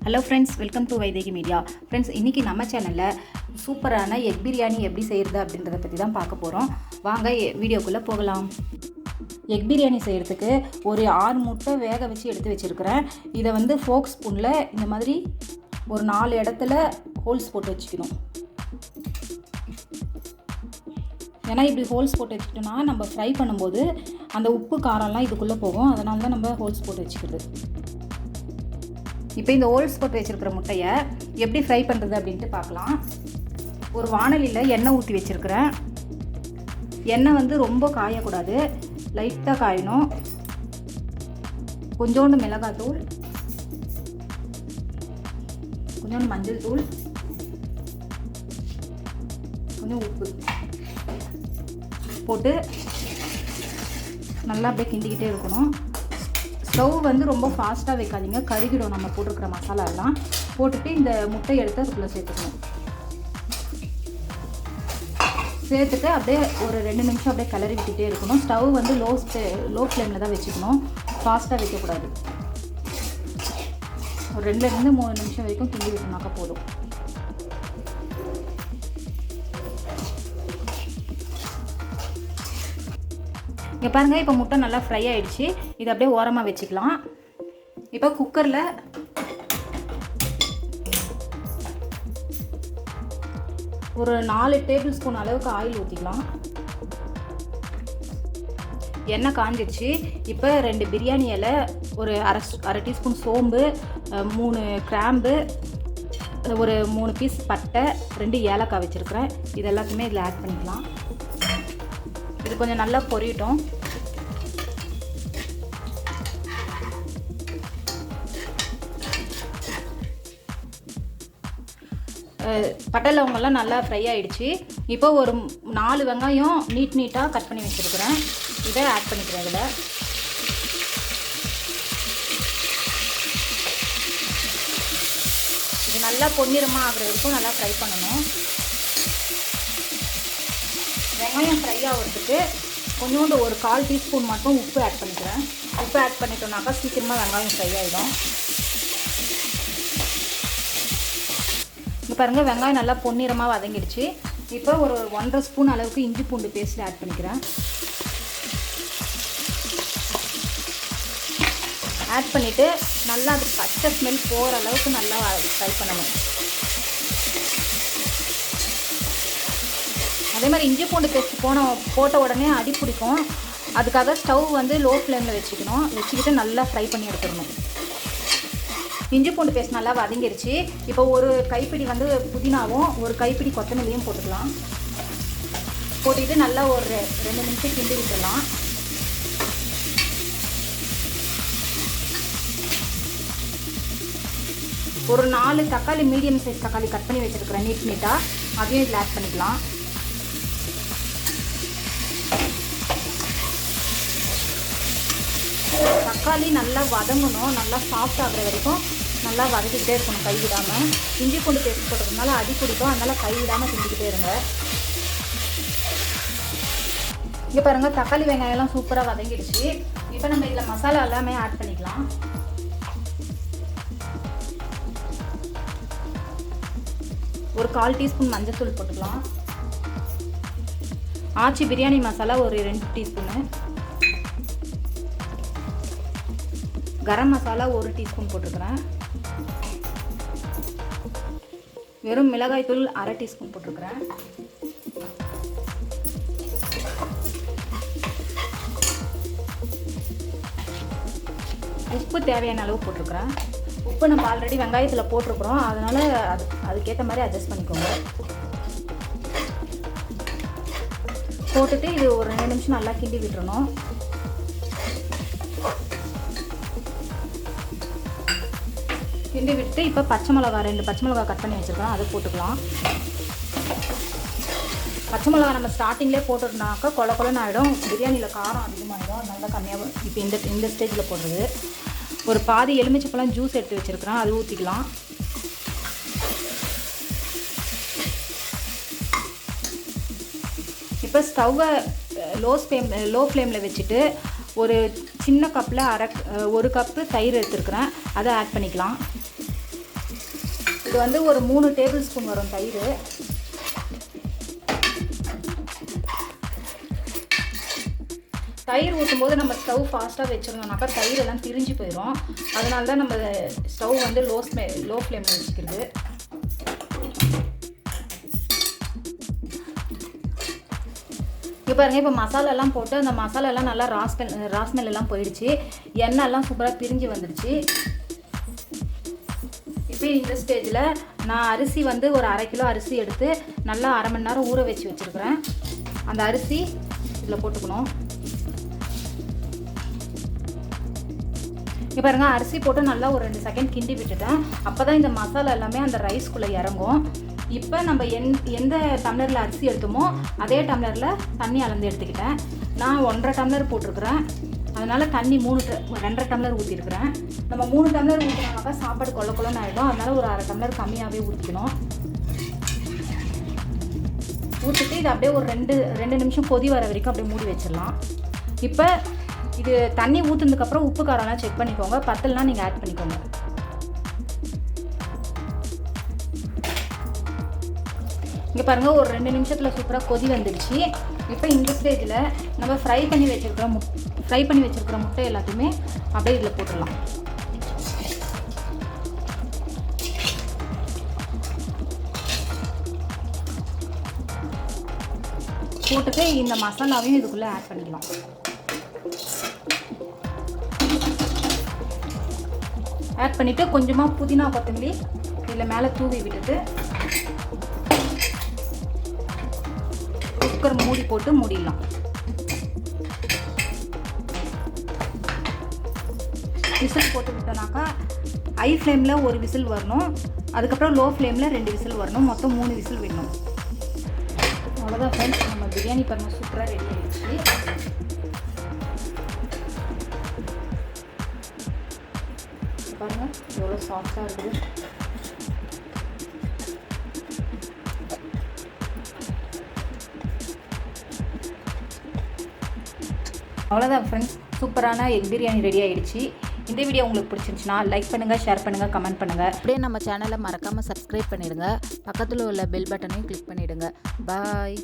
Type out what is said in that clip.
Hello friends, welcome to Vaidehi media. Friends, இன்றைக்கி நம்ம சேனலில் சூப்பரான எக் பிரியாணி எப்படி செய்கிறது அப்படின்றத பற்றி தான் பார்க்க போகிறோம். வாங்க வீடியோக்குள்ளே போகலாம். எக் பிரியாணி செய்கிறதுக்கு ஒரு 6 முட்டை வேக வச்சு எடுத்து வச்சுருக்கிறேன். இதை வந்து ஃபோக் ஸ்பூனில் இந்த மாதிரி ஒரு 4 இடத்துல ஹோல்ஸ் போட்டு வச்சுக்கணும். ஏன்னா இப்படி ஹோல்ஸ் போட்டு வச்சுக்கிட்டோன்னா நம்ம ஃப்ரை பண்ணும்போது அந்த உப்பு காரம்லாம் இதுக்குள்ளே போகும். அதனால தான் நம்ம ஹோல்ஸ் போட்டு வச்சுக்கிறது. இப்போ இந்த ஹோல்ஸ் போட்டு வச்சுருக்கிற முட்டையை எப்படி ஃப்ரை பண்ணுறது அப்படின்ட்டு பார்க்கலாம். ஒரு வாணலியில் எண்ணெய் ஊற்றி வச்சுருக்கிறேன். எண்ணெய் வந்து ரொம்ப காயக்கூடாது, லைட்டாக காயணும். கொஞ்சோண்டு மிளகாத்தூள், கொஞ்சோண்டு மஞ்சள் தூள், கொஞ்சம் உப்பு போட்டு நல்லா அப்படியே கிண்டிக்கிட்டே இருக்கணும். ஸ்டவ் வந்து ரொம்ப ஃபாஸ்ட்டாக வைக்காதீங்க, கருகிடும் நம்ம போட்டிருக்கிற மசாலாலாம். போட்டுட்டு இந்த முட்டை எடுத்து அதுக்குள்ளே சேர்த்துக்கணும். சேர்த்துட்டு அப்படியே ஒரு 2 நிமிஷம் அப்படியே கிளறி விட்டுட்டே இருக்கணும். ஸ்டவ் வந்து லோ ஃப்ளேமில் தான் வச்சுக்கணும், ஃபாஸ்ட்டாக வைக்கக்கூடாது. ஒரு 2லேருந்து 3 நிமிஷம் வரைக்கும் கிண்டி விட்டோம்னாக்கா போதும். இங்கே பாருங்கள், இப்போ முட்டை நல்லா ஃப்ரை ஆகிடுச்சு. இதை அப்படியே ஓரமாக வச்சுக்கலாம். இப்போ குக்கரில் ஒரு 4 டேபிள் ஸ்பூன் அளவுக்கு ஆயில் ஊற்றிக்கலாம். எண்ணெய் காஞ்சிடுச்சு. இப்போ 2 பிரியாணி இலை, ஒரு அரை டீஸ்பூன் சோம்பு, 3 கிராம்பு, ஒரு 3 பீஸ் பட்டை, 2 ஏலக்காய் வச்சுருக்கிறேன். இது எல்லாத்தையுமே இதில் ஆட் பண்ணிக்கலாம். இது கொஞ்சம் நல்லா பொரியட்டும். பட்டை லவங்கெல்லாம் நல்லா ஃப்ரை ஆகிடுச்சு. இப்போ ஒரு 4 வெங்காயம் நீட்டாக கட் பண்ணி வச்சுருக்கிறேன். இதை ஆட் பண்ணிக்கிறேன். இதில் இது நல்லா பொன்னிறமாக ஆகிற வரைக்கும் நல்லா ஃப்ரை பண்ணணும். வெங்காயம் ஃப்ரை ஆகிறதுக்கு கொஞ்சோண்டு ஒரு 1/4 டீஸ்பூன் மட்டும் உப்பு ஆட் பண்ணிக்கிறேன். உப்பு ஆட் பண்ணிட்டோம்னாக்கா சீக்கிரமாக வெங்காயம் ஃப்ரை ஆகிடும். இங்கே பாருங்கள், வெங்காயம் நல்லா பொன்னிறமாக வதங்கிடுச்சு. இப்போ ஒரு 1.5 ஸ்பூன் அளவுக்கு இஞ்சி பூண்டு பேஸ்ட் ஆட் பண்ணிக்கிறேன். ஆட் பண்ணிவிட்டு நல்லா அது பச்சை ஸ்மெல் போகிற அளவுக்கு நல்லா ஃப்ரை பண்ணணும். அதே மாதிரி இஞ்சி பூண்டு பேஸ்ட் போட்ட உடனே அடி பிடிக்கும். அதுக்காக ஸ்டவ் வந்து லோ ஃப்ளேமில் வச்சுக்கிட்டு நல்லா ஃப்ரை பண்ணி எடுத்துடணும். இஞ்சி பூண்டு பேஸ்ட் நல்லா வதங்கிடுச்சு. இப்போ ஒரு கைப்பிடி வந்து புதினாவும் ஒரு கைப்பிடி கொத்தமல்லியும் போட்டுக்கலாம். போட்டுக்கிட்டு நல்லா ஒரு 2 நிமிஷம் கிண்டி விட்டுடலாம். ஒரு 4 தக்காளி, மீடியம் சைஸ் தக்காளி கட் பண்ணி வச்சுருக்கிறேன் நீட்டாக. அதையும் இதில் ஆட் பண்ணிக்கலாம். தக்காளி நல்லா வதங்கணும், நல்லா சாஃப்ட் ஆகிற வரைக்கும் நல்லா வதக்கிட்டே இருக்கணும் கைவிடாமல். இஞ்சி பூண்டு பேஸ்ட் போட்டதுனால அடி பிடிக்கும், அதனால் கைவிடாமல் கிண்டிக்கிட்டே இருங்க. இங்கே பாருங்கள், தக்காளி வெங்காயம்லாம் சூப்பராக வதங்கிடுச்சு. இப்போ நம்ம இதில் மசாலா எல்லாமே ஆட் பண்ணிக்கலாம். ஒரு 1/4 டீஸ்பூன் மஞ்சள் தூள் போட்டுக்கலாம். ஆச்சி பிரியாணி மசாலா ஒரு 2 டீஸ்பூனு, கரம் மசாலா 1 டீஸ்பூன் போட்டிருக்கிறேன். வெறும் மிளகாய் தூள் அரை டீஸ்பூன் போட்டிருக்கிறேன். உப்பு தேவையான அளவு போட்டிருக்கிறேன். உப்பு நம்ம ஆல்ரெடி வெங்காயத்தில் போட்டிருக்கிறோம், அதனால் அதுக்கேற்ற மாதிரி அட்ஜஸ்ட் பண்ணிக்கோங்க. போட்டுட்டு இது ஒரு 2 நிமிஷம் நல்லா கிண்டி விட்டுறணும். கிண்டி விட்டு இப்போ 2 பச்சை மிளகா கட் பண்ணி வச்சுருக்கோம், அதை போட்டுக்கலாம். பச்சை மிளகா நம்ம ஸ்டார்டிங்லேயே போட்டுட்டோம்னாக்கா கொலன்னு ஆகிடும், பிரியாணியில் காரம் அதிகமாகிடும். அதனால கம்மியாக இப்போ இந்த ஸ்டேஜில் போடுறது. ஒரு பாதி எலுமிச்சப்பழம் ஜூஸ் எடுத்து வச்சுருக்கிறேன், அது ஊற்றிக்கலாம். இப்போ ஸ்டவ்வை லோ ஃப்ளேமில் வச்சுட்டு ஒரு சின்ன கப்பில் 1 கப்பு தயிர் எடுத்துருக்கிறேன், அதை ஆட் பண்ணிக்கலாம். இது வந்து ஒரு 3 டேபிள் ஸ்பூன் வரும் தயிர். தயிர் ஊற்றும்போது நம்ம ஸ்டவ் ஃபாஸ்ட்டாக வச்சுருந்தோம்னாக்கா தயிரெல்லாம் திரிஞ்சு போயிடும். அதனால தான் நம்ம ஸ்டவ் வந்து லோ ஃப்ளேமில் வச்சுக்கிறது. இப்போ பாருங்கள், இப்போ மசாலாலாம் போட்டு அந்த மசாலாலாம் நல்லா ராஸ்மெல் எல்லாம் போயிடுச்சு. எண்ணெய்லாம் சூப்பராக பிரிஞ்சு வந்துடுச்சு. இப்போ இந்த ஸ்டேஜில் நான் அரிசி வந்து ஒரு 1/2 கிலோ அரிசி எடுத்து நல்லா 1/2 மணி நேரம் ஊற வச்சு வச்சுருக்கிறேன். அந்த அரிசி இதில் போட்டுக்கணும். இப்போ பாருங்கள், அரிசி போட்டு நல்லா ஒரு 2 செகண்ட் கிண்டி விட்டுட்டேன். அப்போ தான் இந்த மசாலா எல்லாமே அந்த ரைஸ்குள்ளே இறங்கும். இப்போ நம்ம எந்த டம்ளரில் அரிசி எடுத்தோமோ அதே டம்ளரில் தண்ணி அளந்து எடுத்துக்கிட்டேன். நான் 1.5 டம்ளர் போட்டிருக்கிறேன். அதனால் தண்ணி 2.5 டம்ளர் ஊற்றிருக்கிறேன். நம்ம 3 டம்ளர் ஊற்றினாக்கா சாப்பாடு கொள்ளன்னு ஆகிடும். அதனால் ஒரு 1/2 டம்ளர் கம்மியாகவே ஊற்றிக்கணும். ஊற்றிட்டு இது அப்படியே ஒரு 2 நிமிஷம் கொதி வர வரைக்கும் அப்படியே மூடி வச்சிடலாம். இப்போ இது தண்ணி ஊற்றுனதுக்கப்புறம் உப்பு காரம்லாம் செக் பண்ணிக்கோங்க. பத்தலைனா நீங்கள் ஆட் பண்ணிக்கோங்க. இங்கே பாருங்கள், ஒரு 2 நிமிஷத்தில் சூப்பராக கொதி வந்துடுச்சு. இப்போ இந்த ஸ்டேஜில் நம்ம ஃப்ரை பண்ணி வச்சுருக்கிற முட்டை எல்லாத்தையுமே அப்படியே இதில் போட்டுடலாம். போட்டுட்டு இந்த மசாலாவையும் இதுக்குள்ளே ஆட் பண்ணிக்கலாம். ஆட் பண்ணிவிட்டு கொஞ்சமாக புதினா கொத்தமல்லி இதில் மேலே தூவி விட்டுட்டு குக்கர் மூடி போட்டு மூடிடலாம். விசில் போட்டு விட்டோம்னாக்கா ஹை ஃப்ளேமில் ஒரு விசில் வரணும். அதுக்கப்புறம் லோ ஃப்ளேமில் 2 விசில் வரணும். மொத்தம் 3 விசில் விடணும். அவ்வளோதான் ஃப்ரெண்ட்ஸ், நம்ம பிரியாணி பாருங்கள் சூப்பராக ரெடி ஆகிடுச்சு. பாருங்கள் எவ்வளோ சாஃப்டாக இருக்குது. அவ்வளோதான் ஃப்ரெண்ட்ஸ், சூப்பரான எக் பிரியாணி ரெடி ஆகிடுச்சு. இந்த வீடியோ உங்களுக்கு பிடிச்சிருந்துச்சுன்னா லைக் பண்ணுங்கள், ஷேர் பண்ணுங்கள், கமெண்ட் பண்ணுங்கள். அப்படியே நம்ம சேனலை மறக்காமல் சப்ஸ்கிரைப் பண்ணிவிடுங்க. பக்கத்தில் உள்ள பெல் பட்டனையும் கிளிக் பண்ணிவிடுங்க. பாய்.